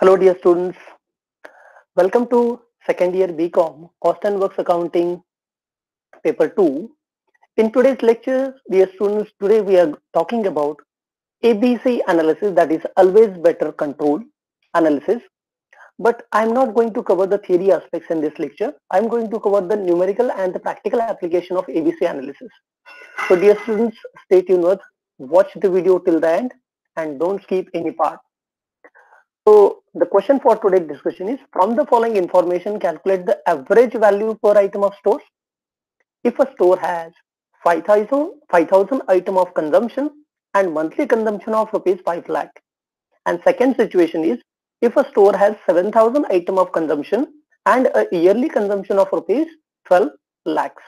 Hello, dear students. Welcome to second year BCom Cost and Works Accounting paper 2. In today's lecture, dear students, today we are talking about ABC analysis, that is always better control analysis. But I'm not going to cover the theory aspects in this lecture. I'm going to cover the numerical and the practical application of ABC analysis. So dear students, stay tuned with, watch the video till the end and don't skip any part. So the question for today's discussion is, from the following information, calculate the average value per item of stores. If a store has 5,000 item of consumption and monthly consumption of rupees 5 lakh. And second situation is, if a store has 7,000 item of consumption and a yearly consumption of rupees 12 lakhs.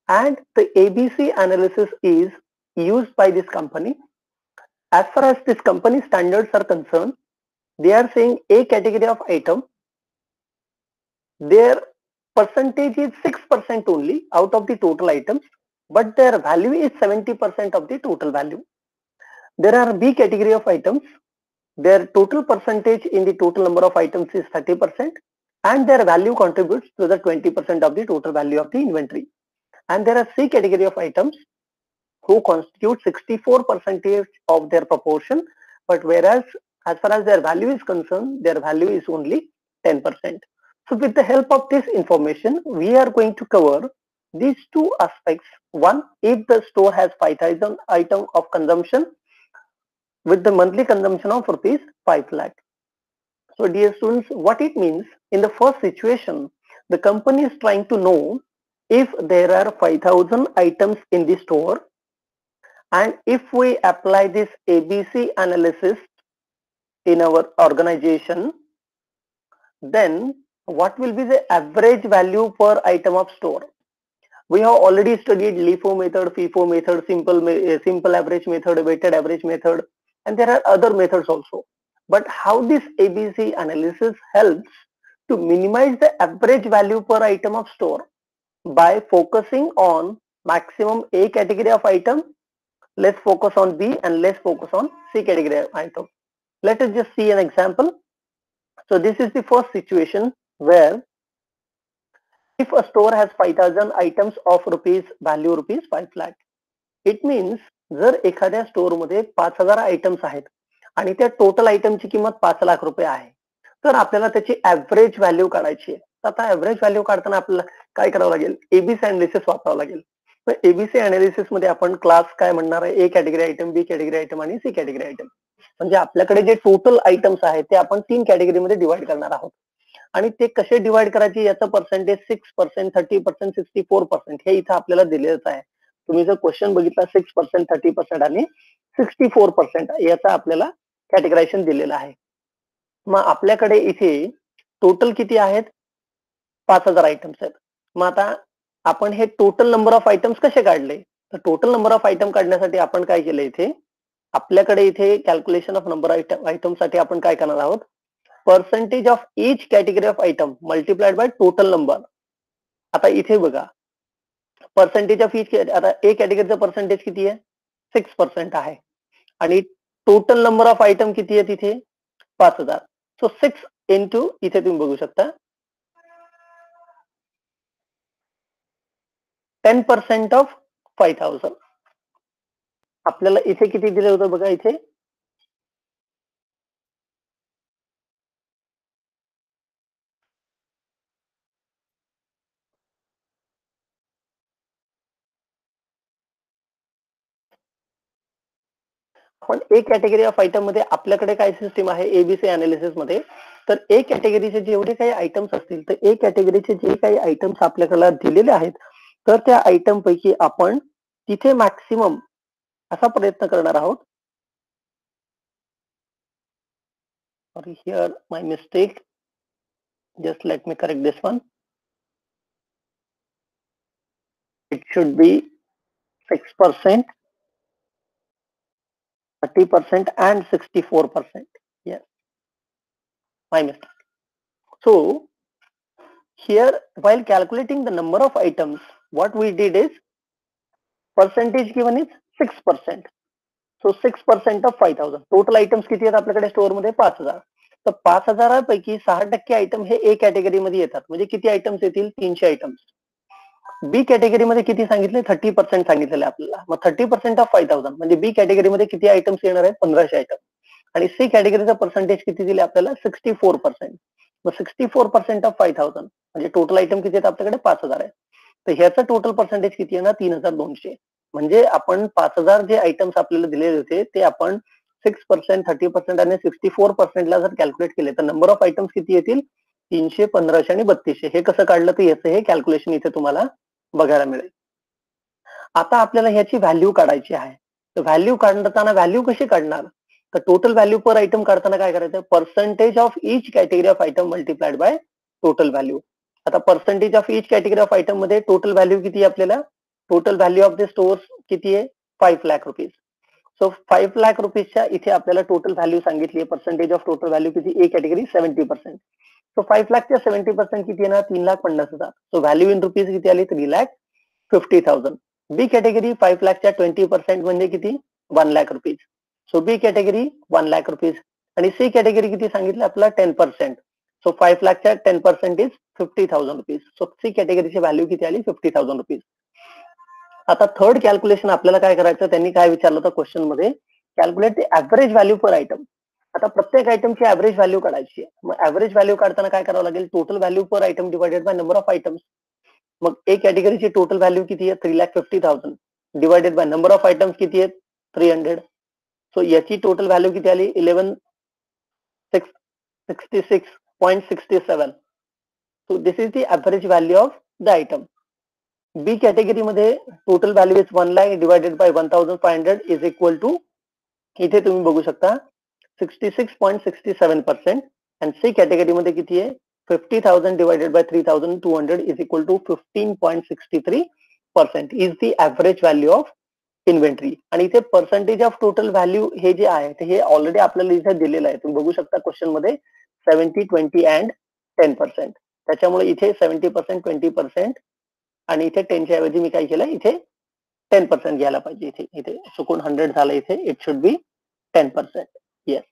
And the ABC analysis is used by this company. As far as this company standards are concerned, they are saying a category of item, their percentage is 6% only out of the total items, but their value is 70% of the total value. There are B category of items, their total percentage in the total number of items is 30% and their value contributes to the 20% of the total value of the inventory. And there are C category of items who constitute 64% of their proportion, but whereas as far as their value is concerned, their value is only 10%. So with the help of this information, we are going to cover these two aspects. One, if the store has 5,000 item of consumption with the monthly consumption of rupees 5 lakh. So dear students, what it means, in the first situation, the company is trying to know if there are 5,000 items in the store, and if we apply this ABC analysis in our organization, then what will be the average value per item of store? We have already studied LIFO method, FIFO method, simple average method, weighted average method, and there are other methods also. But how this ABC analysis helps to minimize the average value per item of store? By focusing on maximum A category of item, let's focus on B, and let's focus on C category of item. Let us just see an example. So this is the first situation where if a store has 5,000 items of rupees value rupees 5 lakh, it means जर एखाद्या store मध्ये 5,000 items आहेत आणि त्या total आयटमची किंमत 5 लाख रुपये आहे, तर आपल्याला त्याची ऍव्हरेज व्हॅल्यू काढायची आहे. तर आता ऍव्हरेज व्हॅल्यू काढताना आपल्याला काय करावं लागेल? एबीसी अनालिसिस वापरावं लागेल. तर एबीसी अनालिसिस मध्ये आपण क्लास काय म्हणणार आहे? A category item, B category item आणि सी कॅटेगरी आयटम. म्हणजे आपल्याकडे जे टोटल आयटम्स आहेत ते आपण 3 कॅटेगरीमध्ये डिवाइड करणार आहोत. आणि ते कसे डिवाइड करायचे याचं पर्सेंटेज 6%, 30%, 64% हे इथं आपल्याला दिलेलंच आहे. तुम्ही जर क्वेश्चन बघितला 6%, 30% आणि 64% याचा आपल्याला कॅटेगरायझेशन दिलेलं आहे. मग आपल्याकडे इथे टोटल किती आहेत? 5,000 आयटम्स आहेत. मग आता आपण हे टोटल नंबर ऑफ आयटम्स कसे काढले? तर टोटल नंबर ऑफ आयटम काढण्यासाठी आपण काय केलं? इथे आपल्याकडे इथे कॅल्क्युलेशन ऑफ नंबर आयटम साठी आपण काय करणार आहोत? Percentage of each category of item multiplied by total number. आता इथे बघा, पर्सेंटेज ऑफ इच, आता ए कॅटेगरीचं पर्सेंटेज किती आहे? 6% आहे आणि टोटल नंबर ऑफ आयटम किती आहे तिथे? 5,000. सो 6 इंटू, इथे तुम्ही बघू शकता 10% ऑफ 5,000. आपल्याला इथे किती दिलं होतं बघा? इथे पण ए कॅटेगरी ऑफ आयटम मध्ये आपल्याकडे काय सिस्टीम आहे एबीसी अनालिसिस मध्ये? तर ए कॅटेगरीचे जेवढे काही आयटम्स असतील, तर ए कॅटेगरीचे जे काही आयटम्स आपल्याला दिलेले आहेत, तर त्या आयटम पैकी आपण तिथे मॅक्सिमम असा प्रयत्न करणार आहोत. Sorry, here my mistake, just let me correct this one. It should be 6%, 30% and 64%. Yes, my mistake. So here, while calculating the number of items, what we did is percentage given is 6%. So 6% of 5,000. Total items किती आहेत आपल्याकडे store मध्ये? 5,000. तर 5,000 6% item हे ए कॅटेगरीमध्ये येतात. म्हणजे किती items येतील? 300 आयटम्स. बी कॅटेगरीमध्ये किती सांगितले? 30% सांगितलेलं आहे आपल्याला. मग 30% ऑफ 5,000 म्हणजे बी कॅटेगरीमध्ये किती आयटम्स येणार आहेत? 1500 आयटम. आणि सी कॅटेगरीचा पर्सेंटेज किती दिले आपल्याला? 64%. मग 64% ऑफ 5,000 म्हणजे टोटल आयटम किती आहेत आपल्याकडे? 5,000 आहे. तर ह्याचं टोटल पर्सेंटेज किती येणार? 3,200. म्हणजे आपण 5,000 जे आयटम्स आपल्याला दिलेले होते ते आपण 6%, 30% आणि 64% ला जर कॅल्क्युलेट केले तर नंबर ऑफ आयटम्स किती येतील? 300, 1500 आणि 3200. हे कसं काढलं तर याचं हे कॅल्क्युलेशन इथे तुम्हाला बघायला मिळेल. आता आपल्याला ह्याची व्हॅल्यू काढायची आहे. तर व्हॅल्यू काढताना व्हॅल्यू कशी काढणार? तर टोटल व्हॅल्यू पर आयटम काढताना काय करायचं? Percentage of each category of item multiplied by total value. आता percentage of each category of item मध्ये टोटल व्हॅल्यू किती आहे आपल्याला? Total value of the stores किती आहे? 5 लाख रुपीज. सो 5 लाख रुपीजच्या इथे आपल्याला टोटल व्हॅल्यू सांगितली आहे. पर्सेंटेज ऑफ टोटल व्हॅल्यू किती? ए कॅटेगरी 70%. सो 5 लाखच्या 70% किती येणार? 3,50,000. सो व्हॅल्यू इन रुपीज किती आली? 3,50,000. बी कॅटेगरी 5 लाखच्या 20% म्हणजे किती? 1 lakh rupees. So B category 1 lakh rupees. आणि सी कॅटेगरी किती सांगितलं आपल्याला? 10%. सो 5 लाखच्या 10% इज 50,000 रुपीज. सो सी कॅटेगरीची व्हॅल्यू किती आली? 50,000 रुपीज. आता थर्ड कॅल्क्युलेशन आपल्याला काय करायचं? त्यांनी काय विचारलं होतं क्वेश्चन मध्ये? Calculate the average value per item. आता प्रत्येक आयटमची ऍव्हरेज व्हॅल्यू काढायची. मग ऍव्हरेज व्हॅल्यू काढताना काय करावं लागेल? Total value per item divided by number of items. मग ए कॅटेगरीची टोटल व्हॅल्यू किती आहे? 3,50,000 divided by number of items किती आहेत? 300. सो याची टोटल व्हॅल्यू किती आली? 11,666.67. So this is the average value of the item. B category मध्ये total value is 1 lakh divided by 1,500 is equal to, इथे तुम्ही बघू शकता 66.67%. आणि सी कॅटेगरी मध्ये किती आहे? 50,000 divided by 3,200 is equal to 15.63% is the average value of inventory. आणि इथे पर्सेंटेज ऑफ टोटल व्हॅल्यू हे जे आहे ते हे ऑलरेडी आपल्याला इथे दिलेलं आहे. तुम्ही बघू शकता क्वेश्चन मध्ये 70, 20 अँड 10%. त्याच्यामुळे इथे 70%, 20% आणि इथे 10च्या ऐवजी मी काय केलं? इथे 10% घ्यायला पाहिजे. इथे चुकून 100 झालं. इथे it should be 10%. Yes.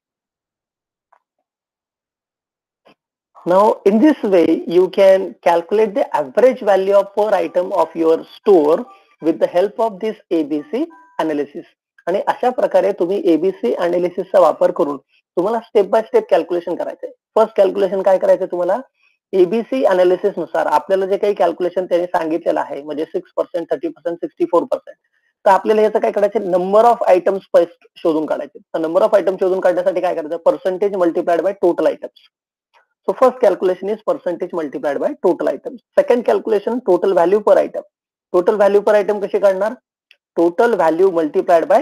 Now, in this way, you can calculate the average value of per item of your store with the help of this ABC analysis. आणि अशा प्रकारे तुम्ही ABC अनालिसिसचा वापर करून तुम्हाला स्टेप बाय स्टेप कॅल्क्युलेशन करायचंय. First calculation काय करायचं तुम्हाला? ABC अनालिसिस नुसार आपल्याला जे काही कॅल्क्युलेशन त्यांनी सांगितलेलं आहे म्हणजे 6%, 30%, 64%. तर आपल्याला याचं काय करायचं? नंबर ऑफ आयटम्स फर्स्ट शोधून काढायचे. तर नंबर ऑफ आयटम शोधून काढण्यासाठी काय करायचं? Percentage multiplied by total items. So first calculation is percentage multiplied by total items. Second calculation, total value per item. Total value per item कशी काढणार? Total value multiplied by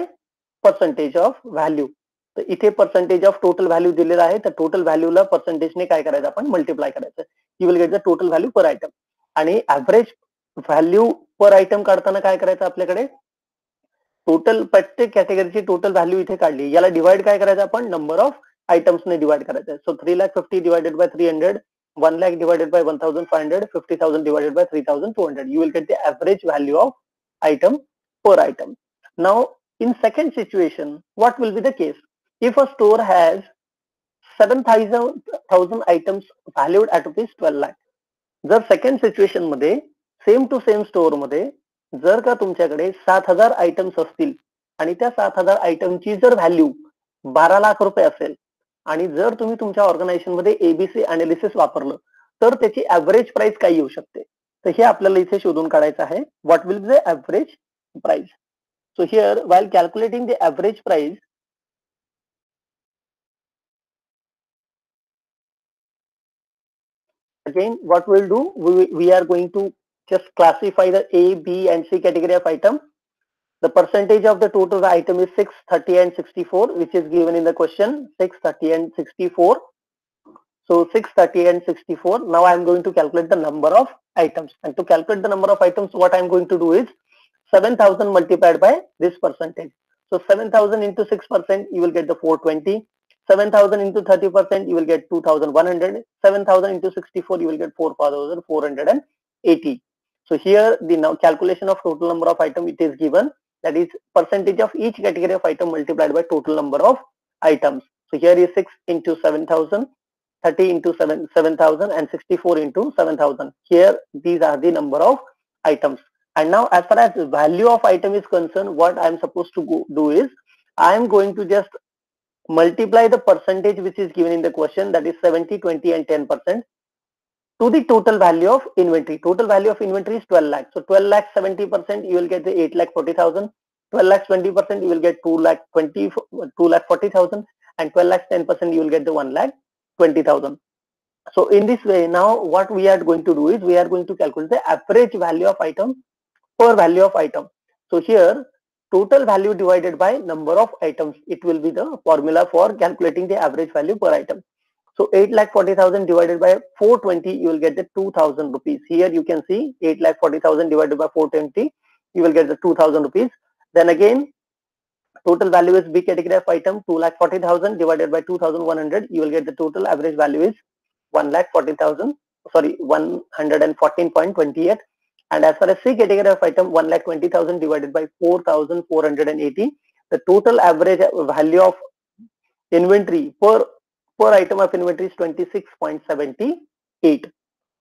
percentage of value. तर इथे percentage of total value दिलेला आहे. तर total व्हॅल्यूला पर्सेंटेजने काय करायचं? आपण मल्टिप्लाय करायचं. You will get the total value per item. आणि ऍव्हरेज व्हॅल्यू पर आयटम काढताना काय करायचं आपल्याकडे? टोटल प्रत्येक कॅटेगरीची टोटल व्हॅल्यू इथे काढली. याला डिवाइड काय करायचं आपण? नंबर ऑफ आयटम्स ने डिवाइड करायचं. सो 3,50,000 divided by 300, 1 lakh divided by 1,500, 50,000 divided by 3,200. You will get the average value of item per item. Now, in second situation, what will be the case? If a store has 7,000 items valued at rupees 12 lakh. जर second situation मध्ये same to same store मध्ये जर का तुमच्याकडे 7,000 items असतील आणि त्या 7,000 आयटमची जर व्हॅल्यू 12 लाख रुपये असेल आणि जर तुम्ही तुमच्या ऑर्गनायझेशन मध्ये एबीसी अनालिसिस वापरलं तर त्याची ऍव्हरेज प्राइस काय येऊ शकते? तर हे आपल्याला इथे शोधून काढायचं आहे. What will be the average price? So here while calculating the average price, again what we'll do, we are going to just classify the A, B and C category of item. The percentage of the total item is 6, 30 and 64 which is given in the question. 6, 30 and 64. So 6, 30 and 64. Now I am going to calculate the number of items, and to calculate the number of items what I am going to do is 7,000 multiplied by this percentage. So 7,000 into 6% you will get the 420. 7,000 into 30% you will get 2,100. 7,000 into 64 you will get 4,480. So here the now calculation of total number of item it is given, that is percentage of each category of item multiplied by total number of items. So here is 6 into 7,000 30 into 7,000 and 64 into 7,000. Here, these are the number of items. And now, as far as the value of item is concerned, what I'm supposed to do is, I'm going to just multiply the percentage which is given in the question, that is 70, 20 and 10%, to the total value of inventory. Total value of inventory is 12 lakhs. So 12 lakhs 70%, you will get the 8 lakh 40,000. 12 lakhs 20%, you will get 2 lakh 40,000, and 12 lakhs 10%, you will get the 1 lakh 20,000. So in this way, now what we are going to do is, we are going to calculate the average value of item per value of item. So here, total value divided by number of items, it will be the formula for calculating the average value per item. So 8,40,000 divided by 420, you will get the 2,000 rupees. Here you can see 8,40,000 divided by 420, you will get the 2,000 rupees. Then again, total value is B category of item, 2,40,000 divided by 2,100, you will get the total average value is 1,40,000, sorry, 114.28. And as far as C category of item, 1,20,000 divided by 4,480, the total average value of inventory per item of inventory is 26.78.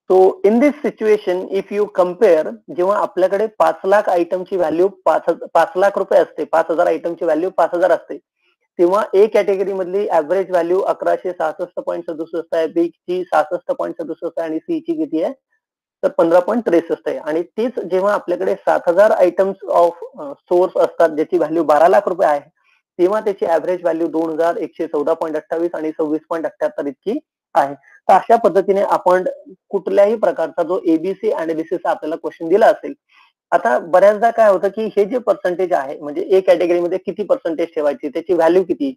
So in this situation, if you compare, जेव्हा आपल्याकडे 5 lakh आयटमची value 5 lakh रुपये असते, 5,000 आयटमची value 5,000 असते, तेव्हा ए category मधली average value 1166.67 आहे, B ची 66.67 आहे आणि सी ची किती आहे तर 15.63 आहे. आणि तीच जेव्हा आपल्याकडे 7,000 आयटम्स ऑफ सोर्स असतात ज्याची व्हॅल्यू 12 लाख रुपये आहे, तेव्हा त्याची ऍव्हरेज व्हॅल्यू 2,114.28 आणि 26.78 इतकी आहे. तर अशा पद्धतीने आपण कुठल्याही प्रकारचा जो एबीसी अनालिसिस आपल्याला क्वेश्चन दिला असेल, आता बऱ्याचदा काय होतं की हे जे पर्सेंटेज आहे, म्हणजे ए कॅटेगरीमध्ये किती पर्सेंटेज ठेवायची, त्याची व्हॅल्यू किती,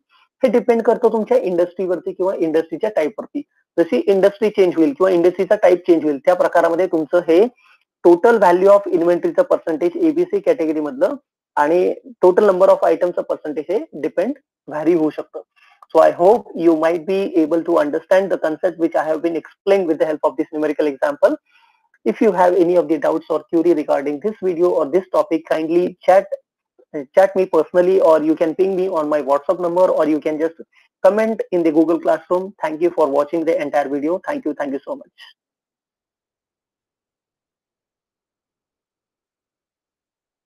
हे डिपेंड करतो तुमच्या इंडस्ट्रीवरती किंवा इंडस्ट्रीच्या टाईपवरती. जशी इंडस्ट्री चेंज होईल किंवा इंडस्ट्रीचा टाईप चेंज होईल, त्या प्रकारामध्ये तुमचं हे टोटल व्हॅल्यू ऑफ इन्व्हेंटरीचं पर्सेंटेज एबीसी कॅटेगरी मधलं आणि टोटल नंबर ऑफ आयटमचं पर्सेंटेज हे डिपेंड व्हॅरी होऊ शकतं. So I hope you might be able to understand the concept which I have been explained with the help of this numerical example. If you have any of the doubts or query regarding this video or this topic, kindly chat me personally, or you can ping me on my WhatsApp number, or you can just comment in the Google Classroom. Thank you for watching the entire video. Thank you so much.